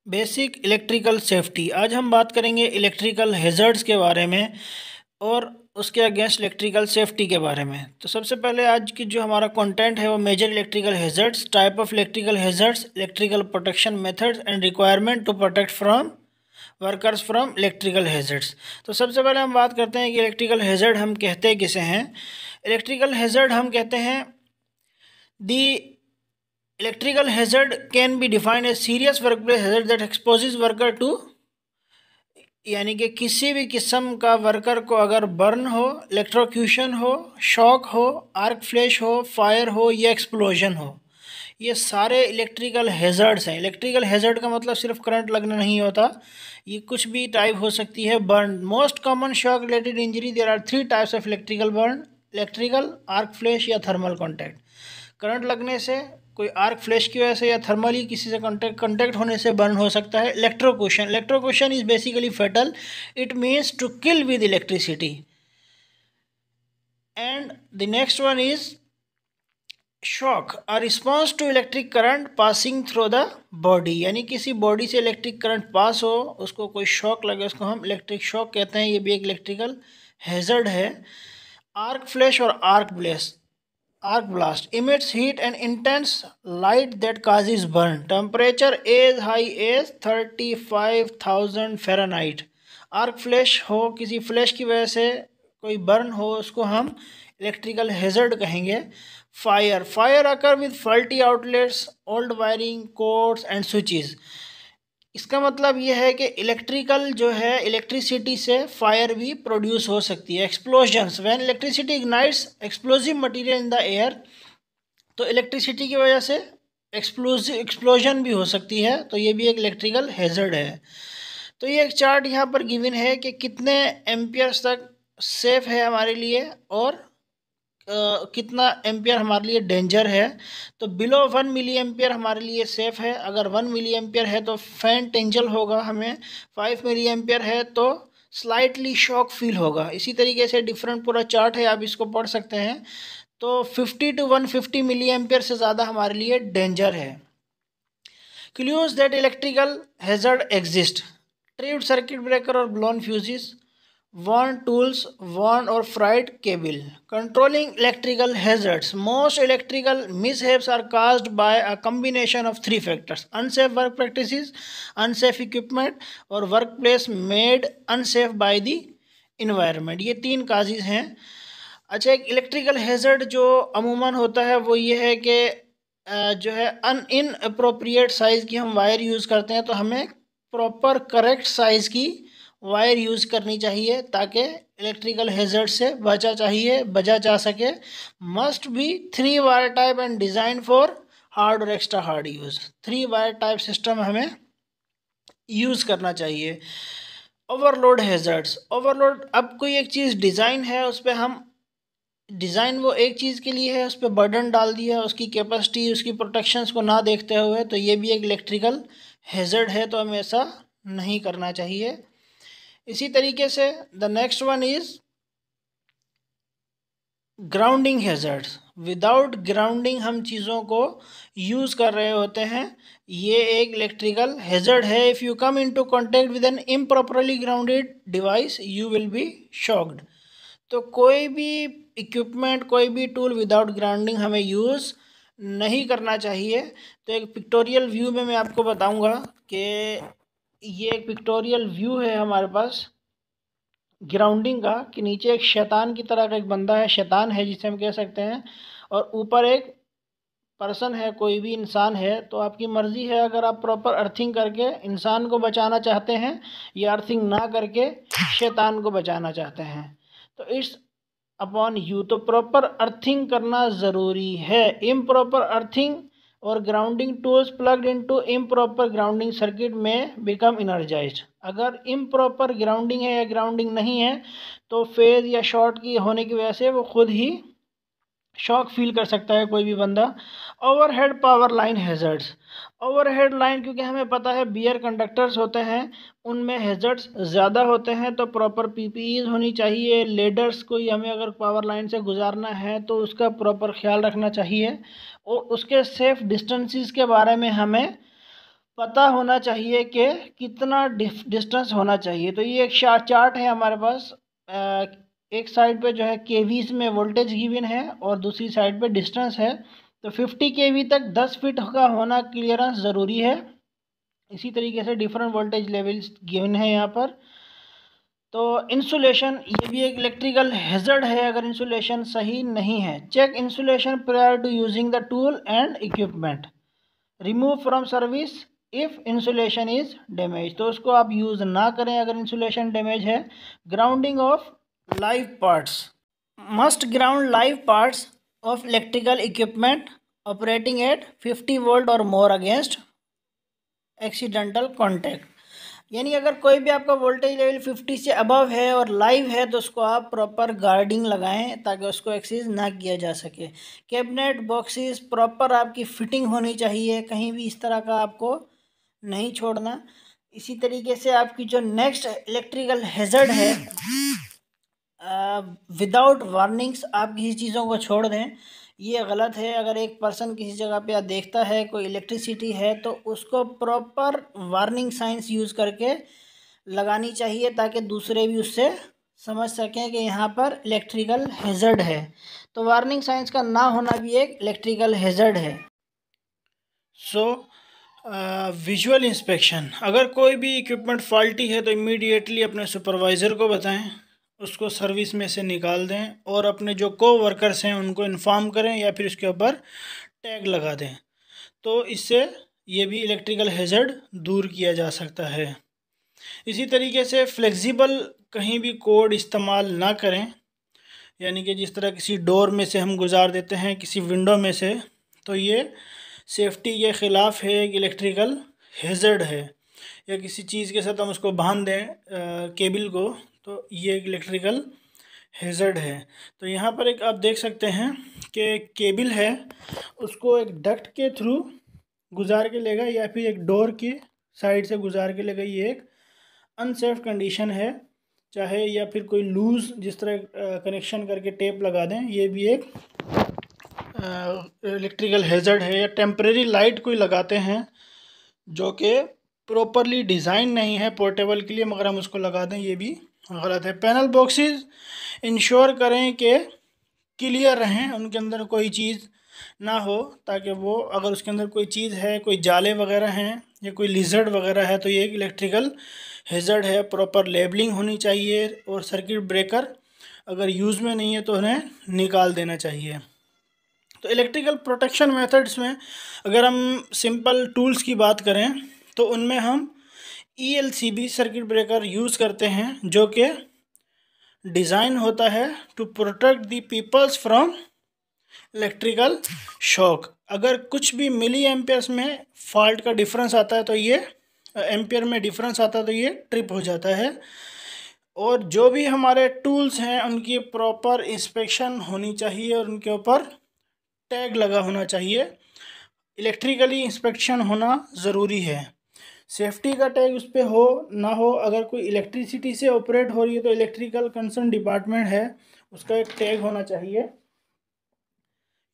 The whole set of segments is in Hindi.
Basic electrical safety. आज हम बात करेंगे इलेक्ट्रिकल हैज़र्ड्स के बारे में और उसके अगेंस्ट इलेक्ट्रिकल सेफ्टी के बारे में। तो सबसे पहले आज की जो हमारा कंटेंट है वो major electrical hazards, type of electrical hazards, electrical protection methods and requirement to protect from workers from electrical hazards. तो सबसे पहले हम बात करते हैं कि इलेक्ट्रिकल हैज़र्ड हम कहते किसे हैं। इलेक्ट्रिकल हैज़र्ड हम कहते हैं दी electrical hazard can be defined as serious workplace hazard that exposes worker to, यानी कि किसी भी किस्म का वर्कर को अगर बर्न हो, इलेक्ट्रोक्यूशन हो, शॉक हो, आर्क फ्लैश हो, फायर हो या एक्सप्लोजन हो, ये सारे इलेक्ट्रिकल हैज़र्ड्स हैं। इलेक्ट्रिकल हैज़र्ड का मतलब सिर्फ करंट लगना नहीं होता, ये कुछ भी टाइप हो सकती है। Burn, most common shock related injury, there are 3 types of electrical burn: electrical, arc flash या थर्मल कॉन्टैक्ट। करंट लगने से, कोई आर्क फ्लैश की वजह से या थर्मली किसी से कांटेक्ट होने से बर्न हो सकता है। Electrocution is basically fatal, it means to kill with electricity. And the next one is shock, a response to electric current passing through the body, यानी किसी बॉडी से इलेक्ट्रिक करंट पास हो, उसको कोई शॉक लगे, उसको हम इलेक्ट्रिक शॉक कहते हैं। ये भी एक इलेक्ट्रिकल हैज़र्ड है। आर्क फ्लैश और arc blast emits heat and intense light that causes burn. Temperature as high as 35,000 Fahrenheit. Arc flash हो, किसी फ्लैश की वजह से कोई बर्न हो, उसको हम इलेक्ट्रिकल हैज़र्ड कहेंगे। Fire occur with faulty outlets, old wiring, codes and switches. इसका मतलब यह है कि इलेक्ट्रिकल जो है, इलेक्ट्रिसिटी से फायर भी प्रोड्यूस हो सकती है। Explosions, when electricity ignites explosive material in the air, तो इलेक्ट्रिसिटी की वजह से एक्सप्लोजन भी हो सकती है, तो ये भी एक इलेक्ट्रिकल हैज़र्ड है। तो ये एक चार्ट यहाँ पर गिवन है कि कितने एम्पियर्स तक सेफ है हमारे लिए और कितना एम्पियर हमारे लिए डेंजर है। तो बिलो 1 मिली एम्पियर हमारे लिए सेफ़ है। अगर 1 मिली एम्पियर है तो फैन टेंजल होगा हमें। 5 मिली एम्पियर है तो स्लाइटली शॉक फील होगा। इसी तरीके से डिफरेंट पूरा चार्ट है, आप इसको पढ़ सकते हैं। तो 50 टू 150 मिली एम्पियर से ज़्यादा हमारे लिए डेंजर है। Clues that electrical hazard exist: tripped circuit breaker और blown fuses, worn tools, worn or fried cable. Controlling electrical hazards. Most electrical mishaps are caused by a combination of 3 factors: unsafe work practices, unsafe equipment और workplace made unsafe by the environment. ये 3 काजेज हैं। अच्छा, एक इलेक्ट्रिकल हैज़र्ड जो अमूमन होता है वो ये है कि जो है इनअप्रोप्रिएट साइज़ की हम वायर यूज़ करते हैं, तो हमें प्रॉपर करेक्ट साइज़ की वायर यूज़ करनी चाहिए ताकि इलेक्ट्रिकल हैज़र्ड से बचा जा सके। Must be 3 wire type and design for hard और extra hard use. 3 wire type system हमें यूज़ करना चाहिए। ओवरलोड हैज़र्ड्स, ओवरलोड, अब कोई एक चीज़ डिज़ाइन है, उस पर हम डिज़ाइन वो एक चीज़ के लिए है, उस पर बर्डन डाल दिया, उसकी कैपेसिटी, उसकी प्रोटेक्शंस को ना देखते हुए, तो ये भी एक इलेक्ट्रिकल हैज़र्ड है, तो हमें ऐसा नहीं करना चाहिए। इसी तरीके से the next one is grounding hazards. Without grounding हम चीज़ों को यूज़ कर रहे होते हैं, ये एक इलेक्ट्रिकल हैज़र्ड है। If you come into contact with an improperly grounded device you will be shocked. तो कोई भी इक्विपमेंट, कोई भी टूल विदाउट ग्राउंडिंग हमें यूज़ नहीं करना चाहिए। तो एक पिक्टोरियल व्यू में मैं आपको बताऊंगा कि ये एक पिक्टोरियल व्यू है हमारे पास ग्राउंडिंग का, कि नीचे एक शैतान की तरह का एक बंदा है, शैतान है जिसे हम कह सकते हैं, और ऊपर एक पर्सन है, कोई भी इंसान है। तो आपकी मर्ज़ी है, अगर आप प्रॉपर अर्थिंग करके इंसान को बचाना चाहते हैं या अर्थिंग ना करके शैतान को बचाना चाहते हैं, तो इट्स अपॉन यू। तो प्रॉपर अर्थिंग करना ज़रूरी है। इम्प्रॉपर अर्थिंग और grounding tools plugged into improper grounding circuit में बिकम इनर्जाइज्ड। अगर इम्प्रॉपर ग्राउंडिंग है या ग्राउंडिंग नहीं है, तो फेज या शॉर्ट की होने की वजह से वो खुद ही शॉक फील कर सकता है कोई भी बंदा। Overhead power line hazards, overhead line, क्योंकि हमें पता है बियर कंडक्टर्स होते हैं, उनमें हैज़र्ड्स ज़्यादा होते हैं, तो प्रॉपर पीपीईज होनी चाहिए। लेडर्स को हमें अगर पावर लाइन से गुजारना है तो उसका प्रॉपर ख्याल रखना चाहिए, और उसके सेफ डिस्टेंसेस के बारे में हमें पता होना चाहिए कि कितना डिस्टेंस होना चाहिए। तो ये एक चार्ट है हमारे पास। एक साइड पे जो है केवीज में वोल्टेज गिवन है और दूसरी साइड पे डिस्टेंस है। तो 50 केवी तक 10 फीट का होना क्लियरेंस ज़रूरी है। इसी तरीके से डिफरेंट वोल्टेज लेवल्स गिवन है यहाँ पर। तो इंसुलेशन ये भी एक इलेक्ट्रिकल हैज़र्ड है अगर इंसुलेशन सही नहीं है। Check insulation prior to using the tool and equipment. Remove from service if insulation is damage. तो उसको आप यूज़ ना करें अगर इंसुलेशन डैमेज है। Grounding of live parts. Must ground live parts of electrical equipment operating at 50 volt और मोर अगेंस्ट एक्सीडेंटल कॉन्टैक्ट। यानी अगर कोई भी आपका वोल्टेज लेवल 50 से अबव है और लाइव है तो उसको आप प्रॉपर गार्डिंग लगाएं ताकि उसको एक्सीज ना किया जा सके। कैबिनेट बॉक्सेस प्रॉपर आपकी फिटिंग होनी चाहिए, कहीं भी इस तरह का आपको नहीं छोड़ना। इसी तरीके से आपकी जो नेक्स्ट इलेक्ट्रिकल हैज़र्ड है, विदाउट वार्निंग्स आप किसी चीज़ों को छोड़ दें, ये गलत है। अगर एक पर्सन किसी जगह पे आप देखता है कोई इलेक्ट्रिसिटी है तो उसको प्रॉपर वार्निंग साइंस यूज़ करके लगानी चाहिए ताकि दूसरे भी उससे समझ सकें कि यहाँ पर इलेक्ट्रिकल हैज़र्ड है। तो वार्निंग साइंस का ना होना भी एक इलेक्ट्रिकल हैज़र्ड है। So visual inspection. अगर कोई भी इक्विपमेंट फॉल्टी है तो इमीडिएटली अपने सुपरवाइज़र को बताएं, उसको सर्विस में से निकाल दें और अपने जो को वर्कर्स हैं उनको इन्फॉर्म करें या फिर उसके ऊपर टैग लगा दें। तो इससे ये भी इलेक्ट्रिकल हैज़र्ड दूर किया जा सकता है। इसी तरीके से फ्लेक्सिबल कहीं भी कोड इस्तेमाल ना करें, यानी कि जिस तरह किसी डोर में से हम गुजार देते हैं किसी विंडो में से, तो ये सेफ्टी के ख़िलाफ़ है, एक इलेक्ट्रिकल हैज़र्ड है। या किसी चीज़ के साथ हम उसको बांध दें केबल को, तो ये एक इलेक्ट्रिकल हैज़र्ड है। तो यहाँ पर एक आप देख सकते हैं कि केबल है, उसको एक डक्ट के थ्रू गुजार के लेगा या फिर एक डोर की साइड से गुजार के लेगा, ये एक अनसेफ कंडीशन है। चाहे या फिर कोई लूज़ जिस तरह कनेक्शन करके टेप लगा दें, ये भी एक इलेक्ट्रिकल हैज़र्ड है। या टेम्परेरी लाइट कोई लगाते हैं जो कि प्रॉपरली डिज़ाइन नहीं है पोर्टेबल के लिए, मगर हम उसको लगा दें, ये भी गलत है। पैनल बॉक्सेस इंश्योर करें कि क्लियर रहें, उनके अंदर कोई चीज़ ना हो, ताकि वो अगर उसके अंदर कोई चीज़ है, कोई जाले वगैरह हैं या कोई लिजर्ड वगैरह है तो ये एक इलेक्ट्रिकल हैज़र्ड है। प्रॉपर लेबलिंग होनी चाहिए और सर्किट ब्रेकर अगर यूज़ में नहीं है तो उन्हें निकाल देना चाहिए। तो इलेक्ट्रिकल प्रोटेक्शन मेथड्स में अगर हम सिंपल टूल्स की बात करें तो उनमें हम ELCB सर्किट ब्रेकर यूज़ करते हैं, जो कि डिज़ाइन होता है to protect the peoples from electrical shock. अगर कुछ भी मिली एम्पियर्स में फॉल्ट का डिफरेंस आता है तो ये एम्पियर में डिफरेंस आता है तो ये ट्रिप हो जाता है। और जो भी हमारे टूल्स हैं उनकी प्रॉपर इंस्पेक्शन होनी चाहिए और उनके ऊपर टैग लगा होना चाहिए। इलेक्ट्रिकली इंस्पेक्शन होना ज़रूरी है। सेफ्टी का टैग उस पर हो ना हो, अगर कोई इलेक्ट्रिसिटी से ऑपरेट हो रही है तो इलेक्ट्रिकल कंसर्न डिपार्टमेंट है, उसका एक टैग होना चाहिए।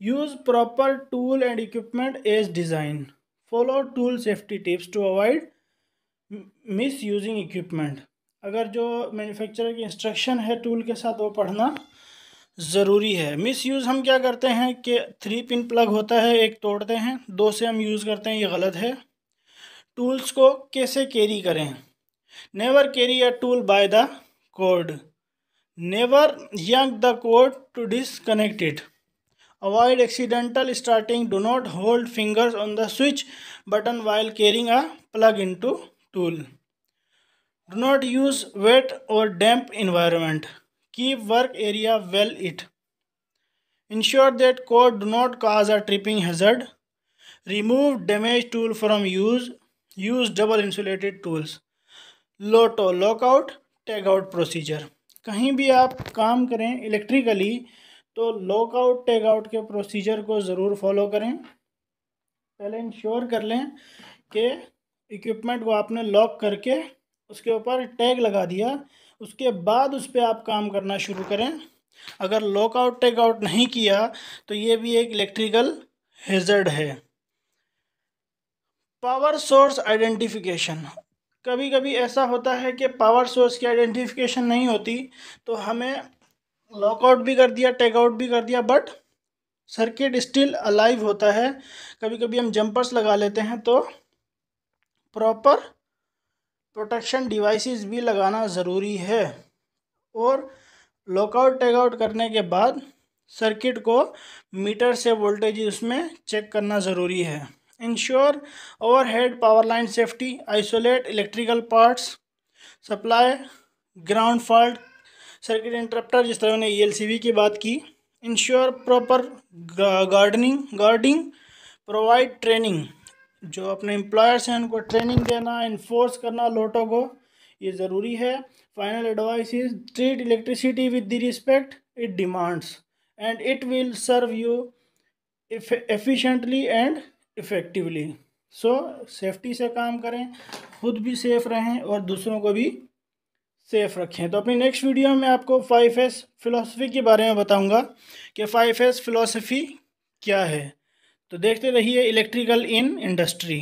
Use proper tool and equipment as design. Follow tool safety tips to avoid misusing equipment. अगर जो मैन्युफैक्चरर की इंस्ट्रक्शन है टूल के साथ वो पढ़ना ज़रूरी है। मिस यूज़ हम क्या करते हैं कि 3 पिन प्लग होता है, एक तोड़ते हैं, 2 से हम यूज़ करते हैं, ये गलत है। टूल्स को कैसे कैरी करें? Never carry a tool by the cord. Never yank the cord to disconnect it. Avoid accidental starting. Do not hold fingers on the switch button while carrying a plug into tool. Do not use wet or damp environment. Keep work area well lit. Ensure that cord do not cause a tripping hazard. Remove damaged tool from use. Use double insulated tools. Lotte lockout tag out procedure. कहीं भी आप काम करें इलेक्ट्रिकली तो लॉकआउट टैग आउट के प्रोसीजर को ज़रूर फॉलो करें। पहले इंश्योर कर लें कि इक्विपमेंट को आपने लॉक करके उसके ऊपर टैग लगा दिया, उसके बाद उस पर आप काम करना शुरू करें। अगर लॉकआउट टैग आउट नहीं किया तो ये भी एक इलेक्ट्रिकल हैज़र्ड है। Power source identification. कभी कभी ऐसा होता है कि पावर सोर्स की आइडेंटिफिकेशन नहीं होती, तो हमें लॉकआउट भी कर दिया, टेक आउट भी कर दिया, बट सर्किट स्टिल अलाइव होता है। कभी कभी हम जंपर्स लगा लेते हैं, तो प्रॉपर प्रोटेक्शन डिवाइसेस भी लगाना ज़रूरी है। और लॉकआउट टेक आउट करने के बाद सर्किट को मीटर से वोल्टेज उसमें चेक करना ज़रूरी है। Ensure overhead power line safety, isolate electrical parts, supply ground fault, circuit interrupter, जिस तरह मैंने ELCV की बात की। Ensure proper guarding, provide training, जो अपने एम्प्लॉयर्स हैं उनको ट्रेनिंग देना, इन्फोर्स करना लोटो को, ये ज़रूरी है। Final advice is treat electricity with the respect it demands and it will serve you efficiently and effectively. So safety से काम करें, खुद भी सेफ रहें और दूसरों को भी सेफ रखें। तो अपनी नेक्स्ट वीडियो में आपको 5S फिलॉसफी के बारे में बताऊंगा कि 5S फिलॉसफी क्या है। तो देखते रहिए इलेक्ट्रिकल इन इंडस्ट्री।